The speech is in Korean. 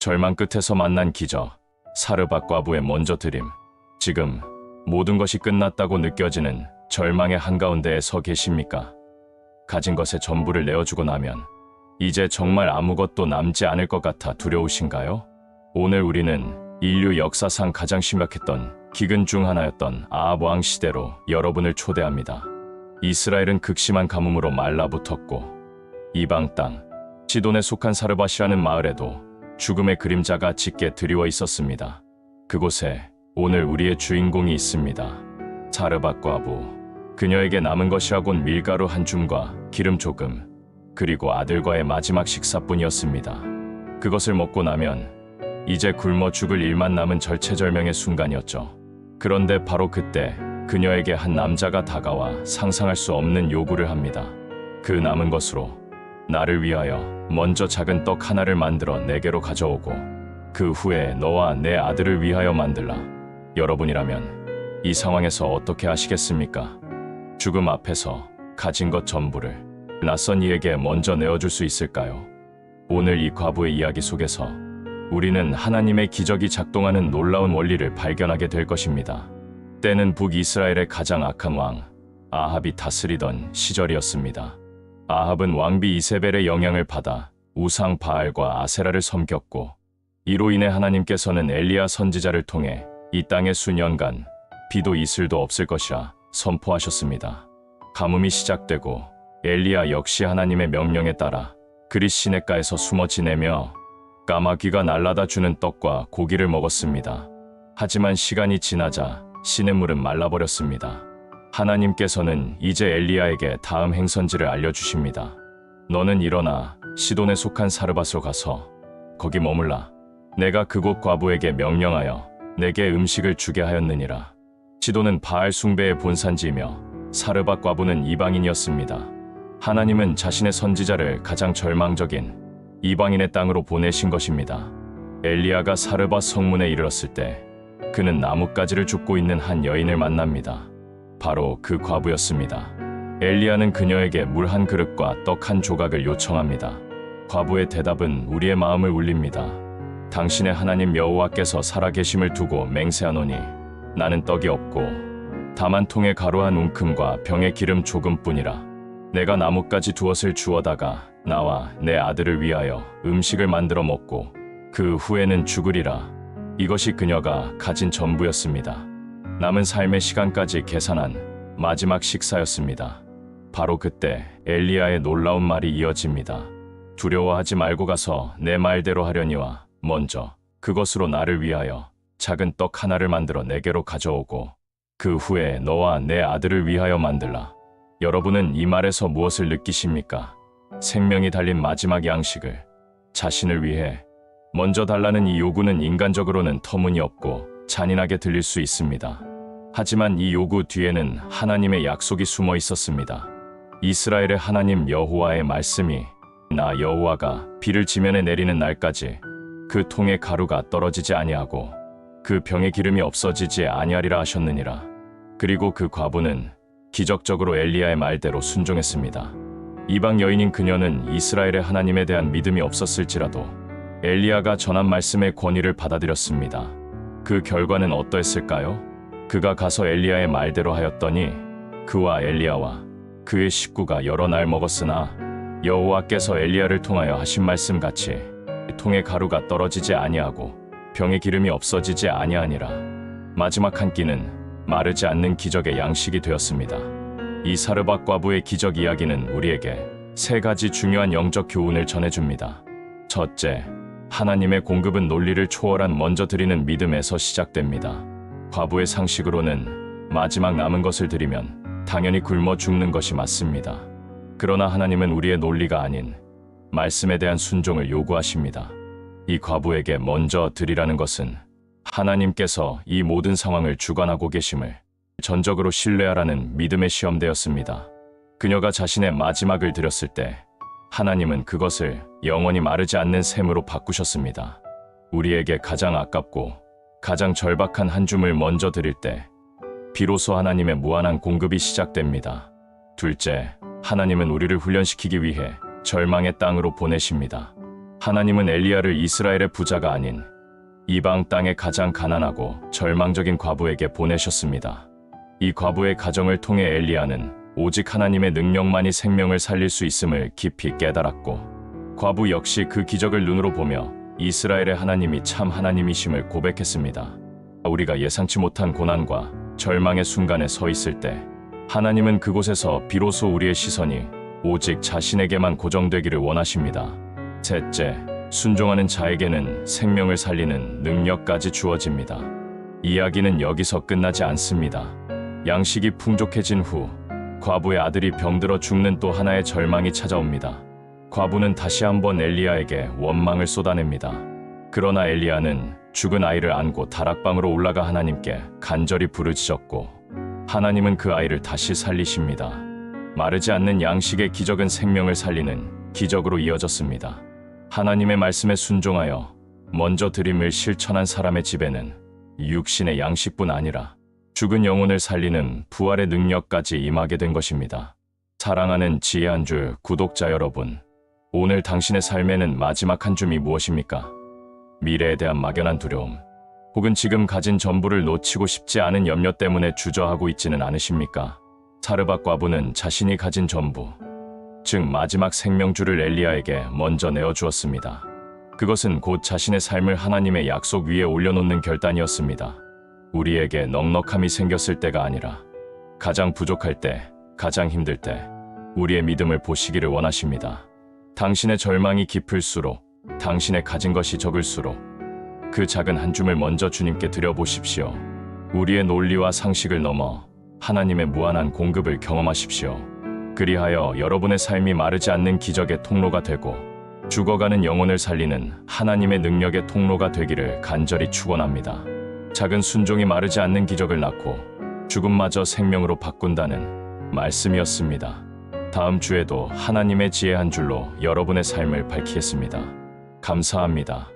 절망 끝에서 만난 기적, 사르밧 과부의 먼저 드림. 지금 모든 것이 끝났다고 느껴지는 절망의 한가운데에 서 계십니까? 가진 것의 전부를 내어주고 나면 이제 정말 아무것도 남지 않을 것 같아 두려우신가요? 오늘 우리는 인류 역사상 가장 심각했던 기근 중 하나였던 아합 왕 시대로 여러분을 초대합니다. 이스라엘은 극심한 가뭄으로 말라붙었고 이방 땅 시돈에 속한 사르밧이라는 마을에도 죽음의 그림자가 짙게 드리워 있었습니다. 그곳에 오늘 우리의 주인공이 있습니다. 사르밧 과부. 그녀에게 남은 것이라곤 밀가루 한 줌과 기름 조금, 그리고 아들과의 마지막 식사뿐이었습니다. 그것을 먹고 나면 이제 굶어 죽을 일만 남은 절체절명의 순간이었죠. 그런데 바로 그때 그녀에게 한 남자가 다가와 상상할 수 없는 요구를 합니다. 그 남은 것으로 나를 위하여 먼저 작은 떡 하나를 만들어 내게로 가져오고 그 후에 너와 내 아들을 위하여 만들라. 여러분이라면 이 상황에서 어떻게 하시겠습니까? 죽음 앞에서 가진 것 전부를 낯선 이에게 먼저 내어줄 수 있을까요? 오늘 이 과부의 이야기 속에서 우리는 하나님의 기적이 작동하는 놀라운 원리를 발견하게 될 것입니다. 때는 북이스라엘의 가장 악한 왕 아합이 다스리던 시절이었습니다. 아합은 왕비 이세벨의 영향을 받아 우상 바알과 아세라를 섬겼고 이로 인해 하나님께서는 엘리야 선지자를 통해 이 땅에 수년간 비도 이슬도 없을 것이라 선포하셨습니다. 가뭄이 시작되고 엘리야 역시 하나님의 명령에 따라 그릿 시냇가에서 숨어 지내며 까마귀가 날라다 주는 떡과 고기를 먹었습니다. 하지만 시간이 지나자 시냇물은 말라버렸습니다. 하나님께서는 이제 엘리야에게 다음 행선지를 알려주십니다. 너는 일어나 시돈에 속한 사르밧으로 가서 거기 머물라. 내가 그곳 과부에게 명령하여 내게 음식을 주게 하였느니라. 시돈은 바알 숭배의 본산지이며 사르밧 과부는 이방인이었습니다. 하나님은 자신의 선지자를 가장 절망적인 이방인의 땅으로 보내신 것입니다. 엘리야가 사르밧 성문에 이르렀을 때 그는 나뭇가지를 줍고 있는 한 여인을 만납니다. 바로 그 과부였습니다. 엘리야는 그녀에게 물 한 그릇과 떡 한 조각을 요청합니다. 과부의 대답은 우리의 마음을 울립니다. 당신의 하나님 여호와께서 살아계심을 두고 맹세하노니 나는 떡이 없고 다만 통에 가루 한 움큼과 병에 기름 조금뿐이라. 내가 나뭇가지 두엇을 주워다가 나와 내 아들을 위하여 음식을 만들어 먹고 그 후에는 죽으리라. 이것이 그녀가 가진 전부였습니다. 남은 삶의 시간까지 계산한 마지막 식사였습니다. 바로 그때 엘리야의 놀라운 말이 이어집니다. 두려워하지 말고 가서 내 말대로 하려니와 먼저 그것으로 나를 위하여 작은 떡 하나를 만들어 내게로 가져오고 그 후에 너와 내 아들을 위하여 만들라. 여러분은 이 말에서 무엇을 느끼십니까? 생명이 달린 마지막 양식을 자신을 위해 먼저 달라는 이 요구는 인간적으로는 터무니없고 잔인하게 들릴 수 있습니다. 하지만 이 요구 뒤에는 하나님의 약속이 숨어 있었습니다. 이스라엘의 하나님 여호와의 말씀이 나 여호와가 비를 지면에 내리는 날까지 그 통에 가루가 떨어지지 아니하고 그 병에 기름이 없어지지 아니하리라 하셨느니라. 그리고 그 과부는 기적적으로 엘리야의 말대로 순종했습니다. 이방 여인인 그녀는 이스라엘의 하나님에 대한 믿음이 없었을지라도 엘리야가 전한 말씀의 권위를 받아들였습니다. 그 결과는 어떠했을까요? 그가 가서 엘리야의 말대로 하였더니 그와 엘리야와 그의 식구가 여러 날 먹었으나 여호와께서 엘리야를 통하여 하신 말씀같이 통에 가루가 떨어지지 아니하고 병에 기름이 없어지지 아니하니라. 마지막 한 끼는 마르지 않는 기적의 양식이 되었습니다. 이 사르밧 과부의 기적 이야기는 우리에게 세 가지 중요한 영적 교훈을 전해줍니다. 첫째, 하나님의 공급은 논리를 초월한 먼저 드리는 믿음에서 시작됩니다. 과부의 상식으로는 마지막 남은 것을 드리면 당연히 굶어 죽는 것이 맞습니다. 그러나 하나님은 우리의 논리가 아닌 말씀에 대한 순종을 요구하십니다. 이 과부에게 먼저 드리라는 것은 하나님께서 이 모든 상황을 주관하고 계심을 전적으로 신뢰하라는 믿음의 시험대였습니다. 그녀가 자신의 마지막을 드렸을 때 하나님은 그것을 영원히 마르지 않는 샘으로 바꾸셨습니다. 우리에게 가장 아깝고 가장 절박한 한 줌을 먼저 드릴 때 비로소 하나님의 무한한 공급이 시작됩니다. 둘째, 하나님은 우리를 훈련시키기 위해 절망의 땅으로 보내십니다. 하나님은 엘리야를 이스라엘의 부자가 아닌 이방 땅의 가장 가난하고 절망적인 과부에게 보내셨습니다. 이 과부의 가정을 통해 엘리야는 오직 하나님의 능력만이 생명을 살릴 수 있음을 깊이 깨달았고, 과부 역시 그 기적을 눈으로 보며 이스라엘의 하나님이 참 하나님이심을 고백했습니다. 우리가 예상치 못한 고난과 절망의 순간에 서 있을 때 하나님은 그곳에서 비로소 우리의 시선이 오직 자신에게만 고정되기를 원하십니다. 셋째, 순종하는 자에게는 생명을 살리는 능력까지 주어집니다. 이야기는 여기서 끝나지 않습니다. 양식이 풍족해진 후 과부의 아들이 병들어 죽는 또 하나의 절망이 찾아옵니다. 과부는 다시 한번 엘리야에게 원망을 쏟아냅니다. 그러나 엘리야는 죽은 아이를 안고 다락방으로 올라가 하나님께 간절히 부르짖었고, 하나님은 그 아이를 다시 살리십니다. 마르지 않는 양식의 기적은 생명을 살리는 기적으로 이어졌습니다. 하나님의 말씀에 순종하여 먼저 드림을 실천한 사람의 집에는 육신의 양식뿐 아니라 죽은 영혼을 살리는 부활의 능력까지 임하게 된 것입니다. 사랑하는 지혜 한 줄 구독자 여러분, 오늘 당신의 삶에는 마지막 한 줌이 무엇입니까? 미래에 대한 막연한 두려움, 혹은 지금 가진 전부를 놓치고 싶지 않은 염려 때문에 주저하고 있지는 않으십니까? 사르밧 과부는 자신이 가진 전부, 즉 마지막 생명줄을 엘리야에게 먼저 내어주었습니다. 그것은 곧 자신의 삶을 하나님의 약속 위에 올려놓는 결단이었습니다. 우리에게 넉넉함이 생겼을 때가 아니라 가장 부족할 때, 가장 힘들 때 우리의 믿음을 보시기를 원하십니다. 당신의 절망이 깊을수록, 당신의 가진 것이 적을수록 그 작은 한 줌을 먼저 주님께 드려보십시오. 우리의 논리와 상식을 넘어 하나님의 무한한 공급을 경험하십시오. 그리하여 여러분의 삶이 마르지 않는 기적의 통로가 되고 죽어가는 영혼을 살리는 하나님의 능력의 통로가 되기를 간절히 축원합니다. 작은 순종이 마르지 않는 기적을 낳고 죽음마저 생명으로 바꾼다는 말씀이었습니다. 다음 주에도 하나님의 지혜 한 줄로 여러분의 삶을 밝히겠습니다. 감사합니다.